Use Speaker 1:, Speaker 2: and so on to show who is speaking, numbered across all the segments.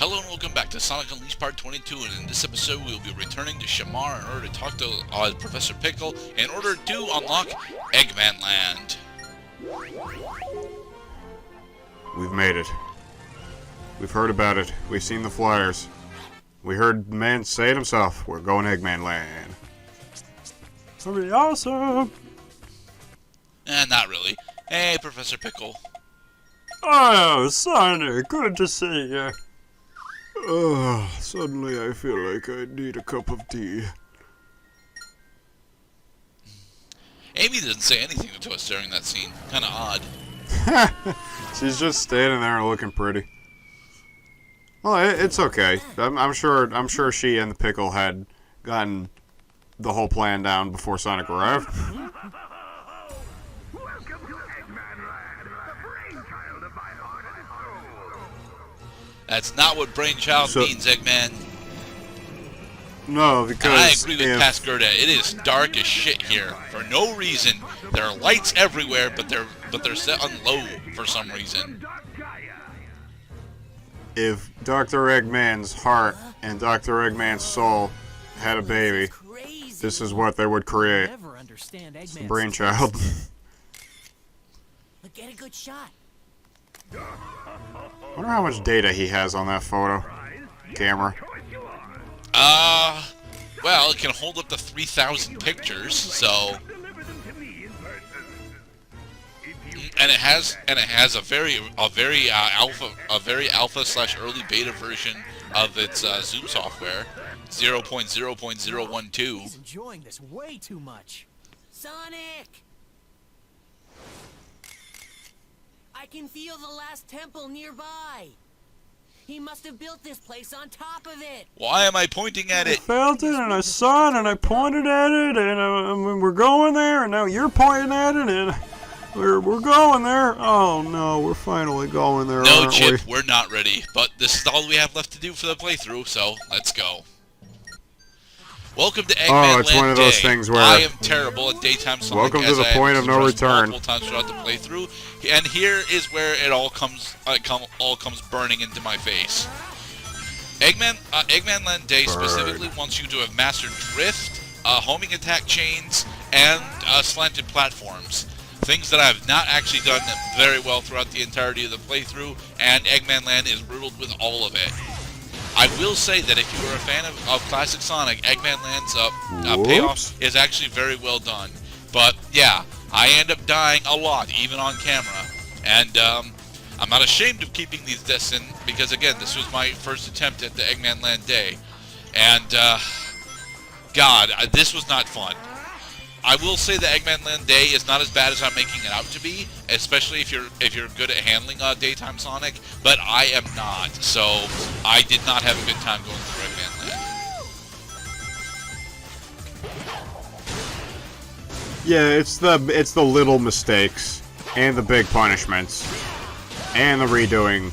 Speaker 1: Hello and welcome back to Sonic Unleashed Part 22, and in this episode we will be returning to Shamar in order to talk to Professor Pickle in order to unlock Eggmanland.
Speaker 2: We've made it. We've heard about it. We've seen the flyers. We heard the man say it himself. We're going to Eggmanland. It's gonna be awesome!
Speaker 1: Not really. Hey, Professor Pickle.
Speaker 2: Oh, Sonic, good to see you. Suddenly I feel like I need a cup of tea.
Speaker 1: Amy didn't say anything to us during that scene. Kinda odd.
Speaker 2: She's just standing there looking pretty. Well, it's okay. I'm sure she and the Pickle had gotten the whole plan down before Sonic arrived.
Speaker 3: Welcome to Eggmanland, the brainchild of my heart and soul.
Speaker 1: That's not what brainchild means, Eggman.
Speaker 2: No, because
Speaker 1: and I agree with past Gerdat. It is dark as shit here for no reason. There are lights everywhere, but they're set on low for some reason.
Speaker 2: If Dr. Eggman's heart and Dr. Eggman's soul had a baby, this is what they would create. It's the brainchild.
Speaker 4: But get a good shot.
Speaker 2: I wonder how much data he has on that photo camera.
Speaker 1: Well, it can hold up to 3,000 pictures, so. And it has a very alpha / early beta version of its zoom software, 0.0.012.
Speaker 4: He's enjoying this way too much. Sonic! I can feel the last temple nearby. He must have built this place on top of it.
Speaker 1: Why am I pointing at it?
Speaker 2: I felt it and I saw it and I pointed at it and we're going there and now you're pointing at it and we're going there. Oh no, we're finally going there.
Speaker 1: No, Chip, we're not ready. But this is all we have left to do for the playthrough, so let's go. Welcome to Eggmanland.
Speaker 2: Oh, it's one of those things where
Speaker 1: I am terrible at daytime Sonic.
Speaker 2: Welcome to the point of no return.
Speaker 1: Multiple times throughout the playthrough, and here is where it all comes burning into my face. Eggmanland Day specifically wants you to have mastered drift, homing attack chains, and slanted platforms. Things that I have not actually done very well throughout the entirety of the playthrough, and Eggmanland is riddled with all of it. I will say that if you are a fan of classic Sonic, Eggmanland's payoff is actually very well done. But yeah, I end up dying a lot, even on camera. And I'm not ashamed of keeping these deaths in, because again, this was my first attempt at the Eggmanland Day. And God, this was not fun. I will say the Eggmanland Day is not as bad as I'm making it out to be, especially if you're good at handling daytime Sonic, but I am not, so I did not have a good time going through Eggmanland.
Speaker 2: Yeah, it's the little mistakes and the big punishments and the redoing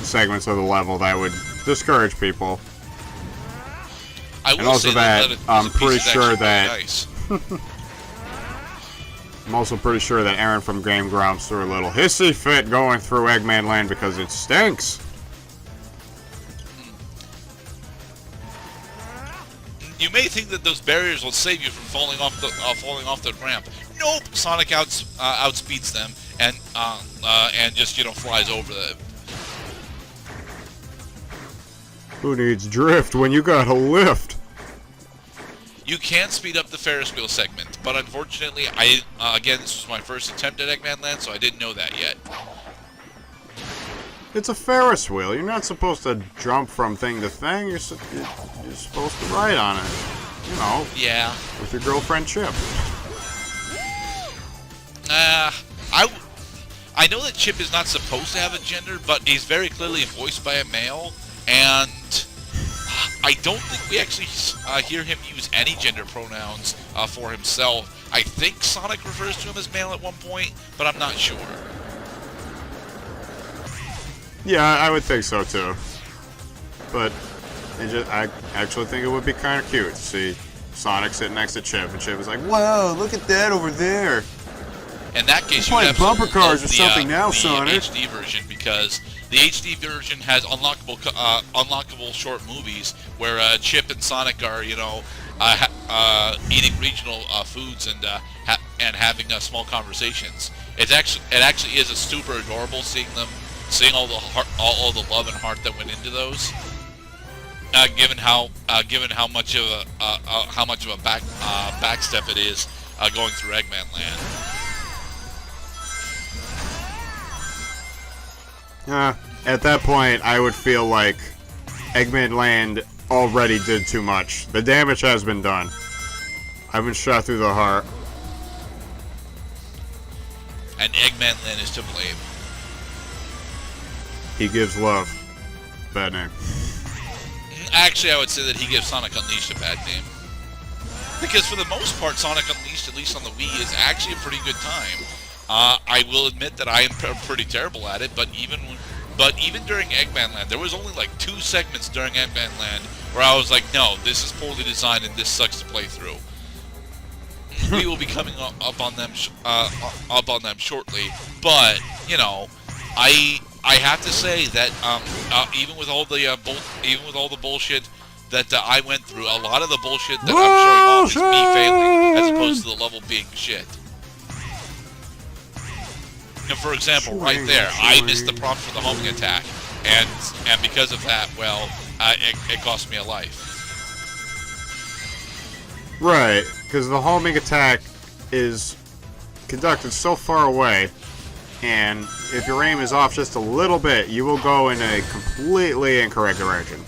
Speaker 2: segments of the level that would discourage people.
Speaker 1: I will
Speaker 2: and also
Speaker 1: say
Speaker 2: that I'm pretty sure that
Speaker 1: nice.
Speaker 2: I'm also pretty sure that Aaron from Game Grumps threw a little hissy fit going through Eggmanland because it stinks.
Speaker 1: You may think that those barriers will save you from falling off the ramp. Nope, Sonic outspeeds them and just flies over them.
Speaker 2: Who needs drift when you got a lift?
Speaker 1: You can speed up the Ferris wheel segment, but unfortunately, again, this was my first attempt at Eggmanland, so I didn't know that yet.
Speaker 2: It's a Ferris wheel. You're not supposed to jump from thing to thing. You're supposed to ride on it. You know.
Speaker 1: Yeah.
Speaker 2: With your girlfriend Chip.
Speaker 1: I know that Chip is not supposed to have a gender, but he's very clearly voiced by a male, and I don't think we actually hear him use any gender pronouns for himself. I think Sonic refers to him as male at one point, but I'm not sure.
Speaker 2: Yeah, I would think so too. But I actually think it would be kind of cute to see Sonic sitting next to Chip, and Chip is like, "Wow, look at that over there."
Speaker 1: In that case, you
Speaker 2: playing
Speaker 1: have
Speaker 2: bumper cars
Speaker 1: the,
Speaker 2: or something now,
Speaker 1: the
Speaker 2: Sonic.
Speaker 1: HD version, because the HD version has unlockable short movies where Chip and Sonic are, you know, eating regional foods and having small conversations. It actually is a super adorable seeing all the love and heart that went into those. Given how much of a backstep it is going through Eggmanland.
Speaker 2: At that point, I would feel like Eggmanland already did too much. The damage has been done. I've been shot through the heart.
Speaker 1: And Eggmanland is to blame.
Speaker 2: He gives love. Bad name.
Speaker 1: Actually, I would say that he gives Sonic Unleashed a bad name. Because for the most part, Sonic Unleashed, at least on the Wii, is actually a pretty good time. I will admit that I am pretty terrible at it, but even during Eggmanland, there was only like 2 segments during Eggmanland where I was like, no, this is poorly designed and this sucks to play through. We will be coming up on them shortly, but you know, I have to say that even with all the bullshit that I went through, a lot of the bullshit that I'm showing off is me failing as opposed to the level being shit. And for example, right there, I missed the prompt for the homing attack, and because of that, well, it cost me a life.
Speaker 2: Right, because the homing attack is conducted so far away, and if your aim is off just a little bit, you will go in a completely incorrect direction.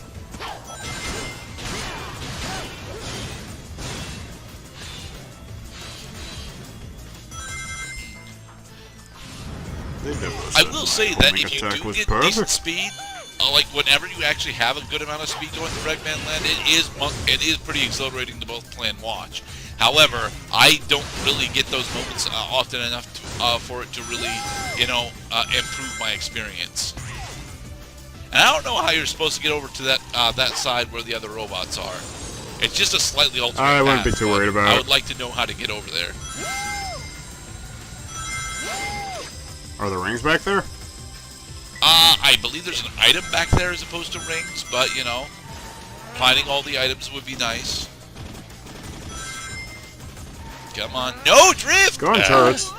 Speaker 1: I will say that if you do get decent speed, like whenever you actually have a good amount of speed going through Eggmanland, it is pretty exhilarating to both play and watch. However, I don't really get those moments often enough for it to really, you know, improve my experience. And I don't know how you're supposed to get over to that side where the other robots are. It's just a slightly alternate
Speaker 2: I wouldn't
Speaker 1: path,
Speaker 2: be too worried about it.
Speaker 1: I would like to know how to get over there.
Speaker 2: Are the rings back there?
Speaker 1: I believe there's an item back there as opposed to rings, but, you know, finding all the items would be nice. Come on. No, drift!
Speaker 2: Go on, turrets.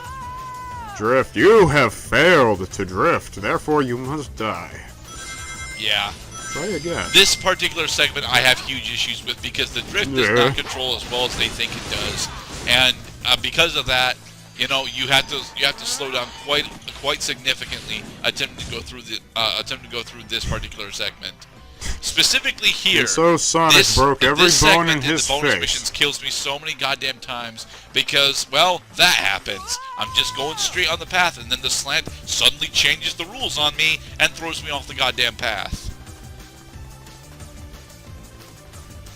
Speaker 2: Drift. You have failed to drift, therefore you must die.
Speaker 1: Yeah.
Speaker 2: Try again.
Speaker 1: This particular segment I have huge issues with because the drift does not control as well as they think it does. And because of that, you know, you have to slow down quite significantly attempting to go through this particular segment. Specifically here,
Speaker 2: and so Sonic broke every bone in his
Speaker 1: the bonus
Speaker 2: face.
Speaker 1: missions kills me so many goddamn times because, well, that happens. I'm just going straight on the path, and then the slant suddenly changes the rules on me and throws me off the goddamn path.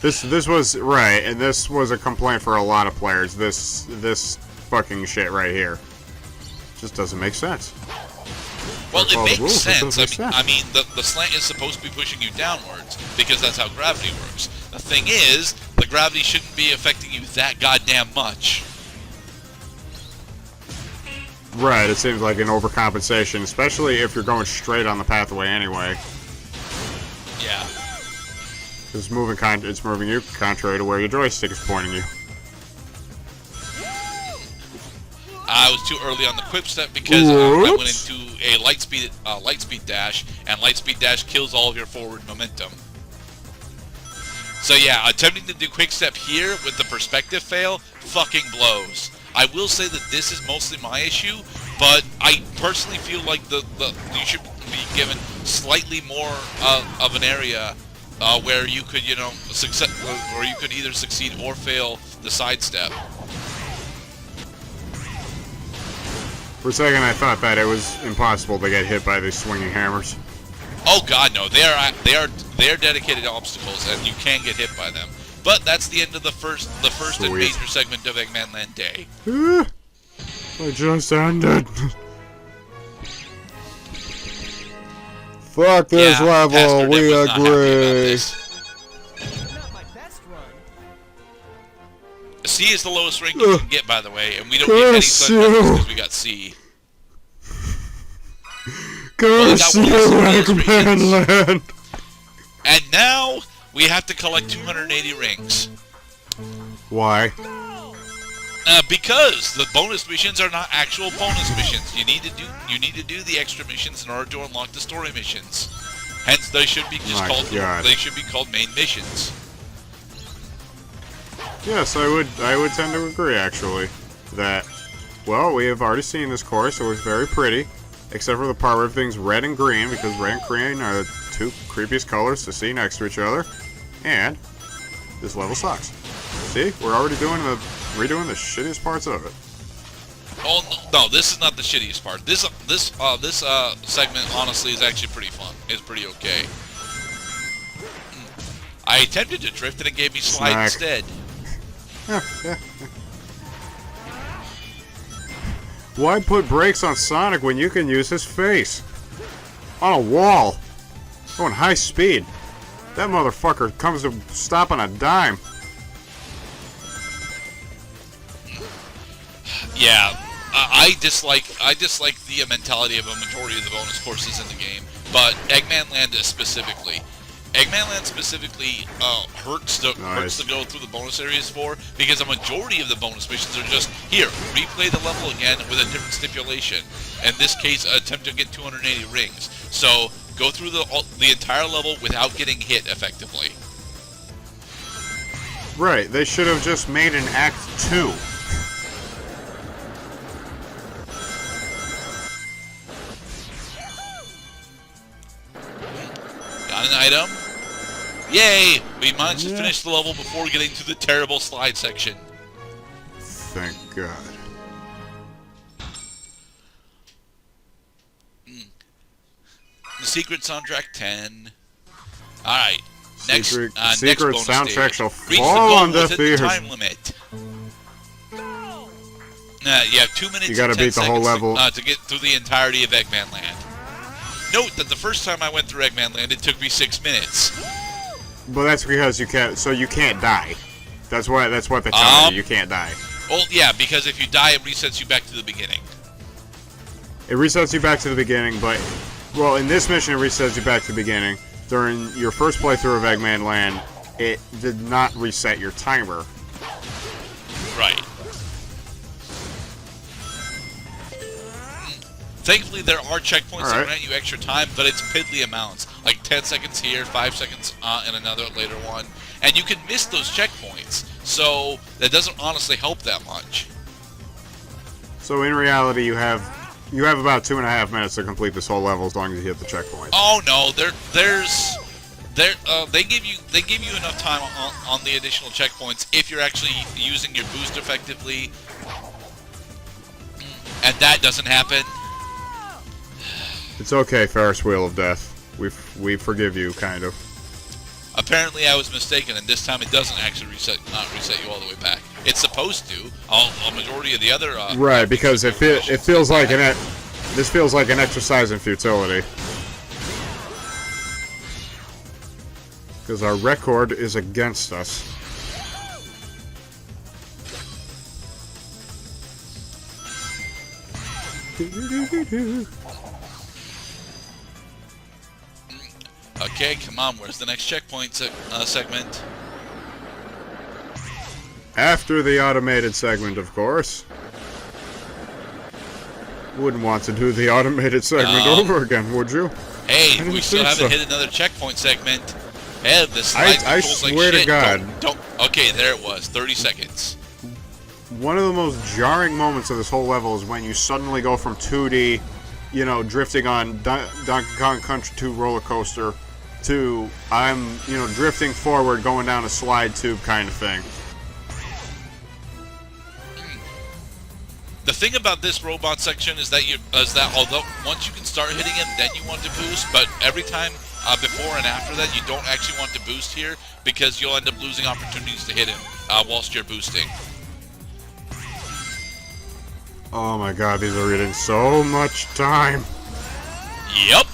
Speaker 2: This was right, and this was a complaint for a lot of players. This fucking shit right here just doesn't make sense.
Speaker 1: Well, it makes sense. I mean, the slant is supposed to be pushing you downwards because that's how gravity works. The thing is, the gravity shouldn't be affecting you that goddamn much.
Speaker 2: Right, it seems like an overcompensation, especially if you're going straight on the pathway anyway.
Speaker 1: Yeah.
Speaker 2: It's moving you contrary to where your joystick is pointing you.
Speaker 1: I was too early on the quick step because I went into a lightspeed dash, and lightspeed dash kills all of your forward momentum. So yeah, attempting to do quick step here with the perspective fail fucking blows. I will say that this is mostly my issue, but I personally feel like you should be given slightly more of an area where you could, you know, where you could either succeed or fail the sidestep.
Speaker 2: For a second, I thought that it was impossible to get hit by these swinging hammers.
Speaker 1: Oh God, no! They are dedicated obstacles, and you can get hit by them. But that's the end of the first and major segment of Eggmanland Day.
Speaker 2: I just ended. Fuck this level. We agree.
Speaker 1: C is the lowest rank you can get, by the way, and we don't get any such because we got C.
Speaker 2: Curse you, Eggmanland!
Speaker 1: And now we have to collect 280 rings.
Speaker 2: Why?
Speaker 1: Because the bonus missions are not actual bonus missions. You need to do the extra missions in order to unlock the story missions. Hence, they should be called main missions.
Speaker 2: Yes, I would tend to agree actually that. Well, we have already seen this course. It was very pretty, except for the part where everything's red and green, because red and green are the two creepiest colors to see next to each other. And this level sucks. See, we're already redoing the shittiest parts of it.
Speaker 1: Oh no, this is not the shittiest part. This segment honestly is actually pretty fun. It's pretty okay. I attempted to drift and it gave me slide instead.
Speaker 2: Why put brakes on Sonic when you can use his face? On a wall. Going high speed. That motherfucker comes to stop on a dime.
Speaker 1: Yeah, I dislike the mentality of a majority of the bonus courses in the game, but Eggmanland specifically. Eggmanland specifically hurts to go through the bonus areas for, because a majority of the bonus missions are just, here, replay the level again with a different stipulation. In this case, attempt to get 280 rings. So, go through the entire level without getting hit effectively.
Speaker 2: Right, they should have just made an Act 2.
Speaker 1: Got an item. Yay! We managed to finish the level before getting to the terrible slide section.
Speaker 2: Thank God.
Speaker 1: The secret soundtrack 10. Alright. Next
Speaker 2: Secret
Speaker 1: bonus
Speaker 2: soundtrack
Speaker 1: stage.
Speaker 2: shall
Speaker 1: Reach
Speaker 2: fall on
Speaker 1: the goal
Speaker 2: deaf
Speaker 1: within
Speaker 2: ears.
Speaker 1: the time limit. You have 2 minutes
Speaker 2: You gotta
Speaker 1: and 10
Speaker 2: beat the whole
Speaker 1: seconds
Speaker 2: level.
Speaker 1: to get through the entirety of Eggmanland. Note that the first time I went through Eggmanland, it took me 6 minutes.
Speaker 2: But that's because you can't die. That's what they're telling you. You can't die.
Speaker 1: Well, yeah, because if you die, it resets you back to the beginning.
Speaker 2: It resets you back to the beginning, but well, in this mission, it resets you back to the beginning. During your first playthrough of Eggmanland, it did not reset your timer.
Speaker 1: Right. Thankfully, there are checkpoints that grant you extra time, but it's piddly amounts. Like 10 seconds here, 5 seconds in another later one. And you can miss those checkpoints, so that doesn't honestly help that much.
Speaker 2: So in reality, you have about 2.5 minutes to complete this whole level as long as you hit the checkpoint.
Speaker 1: Oh no, they give you enough time on the additional checkpoints if you're actually using your boost effectively, and that doesn't happen.
Speaker 2: It's okay, Ferris Wheel of Death. We forgive you, kind of.
Speaker 1: Apparently, I was mistaken, and this time it doesn't actually reset you all the way back. It's supposed to. A majority of the other
Speaker 2: right, because it feels like this feels like an exercise in futility. Because our record is against us.
Speaker 1: Okay, come on, where's the next checkpoint segment?
Speaker 2: After the automated segment, of course. Wouldn't want to do the automated segment over again, would you?
Speaker 1: Hey, we still haven't hit another checkpoint segment. Hey, this slide
Speaker 2: I
Speaker 1: controls
Speaker 2: swear
Speaker 1: like shit.
Speaker 2: to God.
Speaker 1: Don't. Okay, there it was. 30 seconds.
Speaker 2: One of the most jarring moments of this whole level is when you suddenly go from 2D, drifting on Donkey Kong Country 2 roller coaster, to drifting forward, going down a slide tube kind of thing.
Speaker 1: The thing about this robot section is that although once you can start hitting him, then you want to boost, but every time before and after that, you don't actually want to boost here because you'll end up losing opportunities to hit him whilst you're boosting.
Speaker 2: Oh my God, these are eating so much time.
Speaker 1: Yep.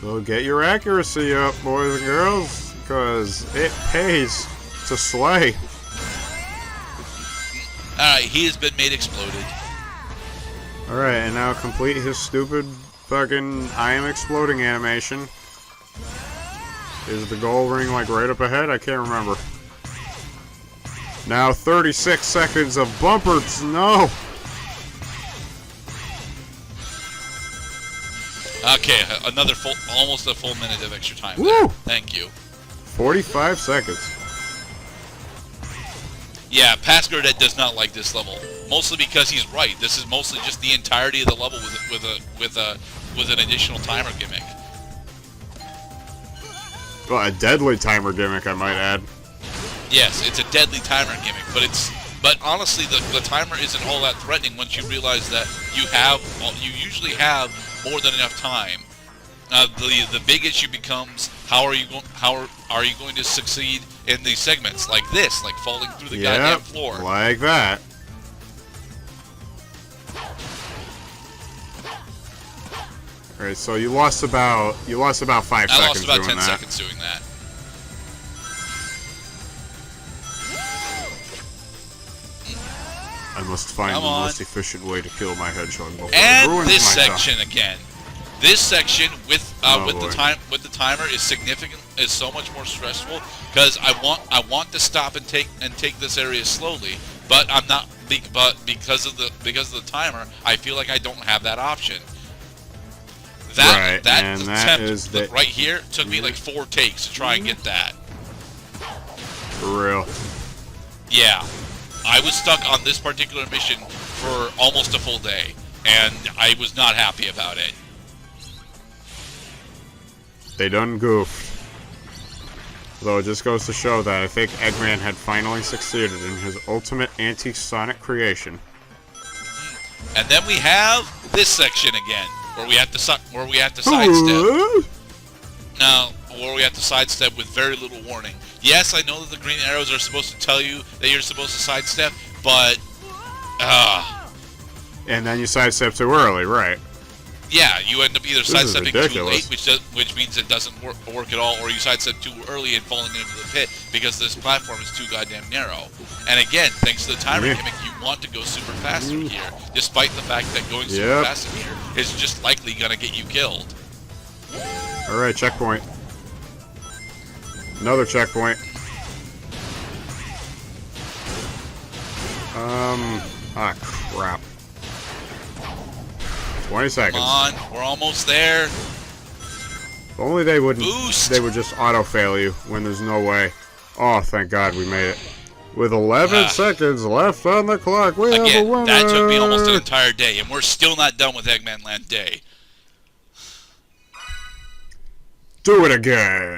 Speaker 2: So get your accuracy up, boys and girls. because it pays to slay.
Speaker 1: Alright, he has been made exploded.
Speaker 2: Alright, and now complete his stupid fucking I am exploding animation. Is the goal ring like right up ahead? I can't remember. Now 36 seconds of bumpers. No!
Speaker 1: Okay, another full, almost a full minute of extra time
Speaker 2: Woo!
Speaker 1: there. Thank you.
Speaker 2: 45 seconds.
Speaker 1: Yeah, past Gerdat does not like this level, mostly because he's right. This is mostly just the entirety of the level with an additional timer gimmick.
Speaker 2: Well, a deadly timer gimmick, I might add.
Speaker 1: Yes, it's a deadly timer gimmick, but honestly, the timer isn't all that threatening once you realize that you usually have more than enough time. The big issue becomes how are you going to succeed in these segments like this, like falling through the goddamn floor.
Speaker 2: Like that. Alright, so you lost about 5 seconds.
Speaker 1: I lost about
Speaker 2: doing
Speaker 1: 10
Speaker 2: that.
Speaker 1: seconds doing that.
Speaker 2: I must find the
Speaker 1: Come on.
Speaker 2: most efficient way to kill my hedgehog before it
Speaker 1: And
Speaker 2: ruins
Speaker 1: this
Speaker 2: my
Speaker 1: section again. This section with
Speaker 2: Oh,
Speaker 1: with
Speaker 2: boy.
Speaker 1: the timer is significant, is so much more stressful because I want to stop and take this area slowly, but I'm not. But because of the timer, I feel like I don't have that option.
Speaker 2: Right,
Speaker 1: That
Speaker 2: and that
Speaker 1: attempt
Speaker 2: is the-
Speaker 1: right here took me like 4 takes to try and get that.
Speaker 2: For real.
Speaker 1: Yeah, I was stuck on this particular mission for almost a full day, and I was not happy about it.
Speaker 2: They done goofed. Though it just goes to show that I think Eggman had finally succeeded in his ultimate anti-Sonic creation.
Speaker 1: And then we have this section again, where we have to sidestep. Now, where we have to sidestep with very little warning. Yes, I know that the green arrows are supposed to tell you that you're supposed to sidestep, but
Speaker 2: And then you sidestep too early, right?
Speaker 1: yeah, you end up either
Speaker 2: is
Speaker 1: sidestepping too
Speaker 2: ridiculous.
Speaker 1: late, which means it doesn't work at all, or you sidestep too early and falling into the pit because this platform is too goddamn narrow. And again, thanks to the timer
Speaker 2: Yeah.
Speaker 1: gimmick, you want to go super fast through here, despite the fact that going super fast in here is just likely gonna get you killed.
Speaker 2: Alright, checkpoint. Another checkpoint. Ah, crap. 20 seconds.
Speaker 1: Come on, we're almost there.
Speaker 2: If only they wouldn't.
Speaker 1: Boost.
Speaker 2: They would just auto-fail you when there's no way. Oh, thank God we made it. With 11 seconds left on the clock, we have a
Speaker 1: Again,
Speaker 2: winner.
Speaker 1: that took me almost an entire day, and we're still not done with Eggmanland Day.
Speaker 2: Do it again.